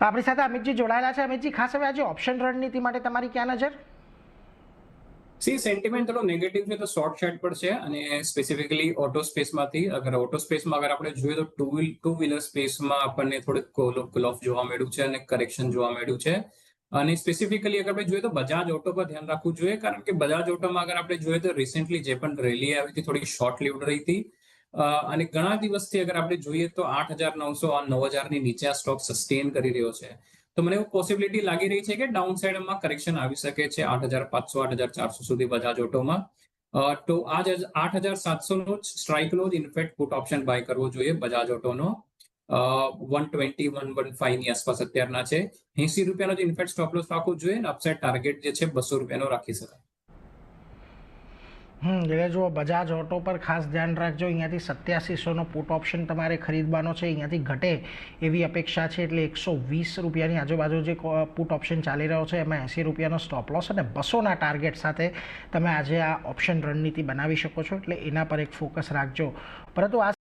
આપણી સાથે અમિતજી જોડાયેલા છે. અમિતજી, ખાસ હવે આજે ઓપ્શન રણનીતિ માટે તમારી ક્યાં નજર? સેન્ટિમેન્ટ થોડો નેગેટિવ છે તો શોર્ટ સાઇડ પર છે, અને સ્પેસિફિકલી ઓટો સ્પેસમાંથી ઓટો સ્પેસમાં અગર આપણે જોઈએ તો ટુ વ્હીલર સ્પેસમાં આપણને થોડુંક કોલ ઓફ જોવા મળ્યું છે અને કરેક્શન જોવા મળ્યું છે. અને સ્પેસિફિકલી અગર આપણે જોઈએ તો બજાજ ઓટો પર ધ્યાન રાખવું જોઈએ, કારણ કે બજાજ ઓટોમાં અગર આપણે જોઈએ તો રિસેન્ટલી જે પણ રેલી આવી હતી થોડી શોર્ટ લીવડ રહી હતી, અને ઘણા દિવસથી અગર આપણે જોઈએ તો 8,900 આ 9,000ની નીચે આ સ્ટોક સસ્ટેન કરી રહ્યો છે. તો મને એવું પોસિબિલિટી લાગી રહી છે કે ડાઉન સાઇડમાં કરેક્શન આવી શકે છે 8,500 8,400 સુધી બજાજ ઓટોમાં. તો આજ 8,700 નો સ્ટ્રાઇક લો જ ઇનફેક્ટ પુટ ઓપ્શન બાય કરવો જોઈએ બજાજ ઓટોનો. 120 115 ની આસપાસ અત્યારના છે. 80 રૂપિયાનો જ ઇનફેક્ટ સ્ટોપ લોસ રાખવો જોઈએ, અને અપસાઇડ ટાર્ગેટ જે છે 200 રૂપિયાનો રાખી શકાય. એટલે જો બજાજ ઓટો પર ખાસ ધ્યાન રાખજો. અહીંયાથી 8700નો પુટ ઓપ્શન તમારે ખરીદવાનો છે. અહીંયાથી ઘટે એવી અપેક્ષા છે, એટલે 120 રૂપિયાની આજુબાજુ જે પુટ ઓપ્શન ચાલી રહ્યો છે એમાં 80 રૂપિયાનો સ્ટોપ લોસ અને 200ના ટાર્ગેટ સાથે તમે આજે આ ઓપ્શન રણનીતિ બનાવી શકો છો. એટલે એના પર એક ફોકસ રાખજો. પરંતુ આ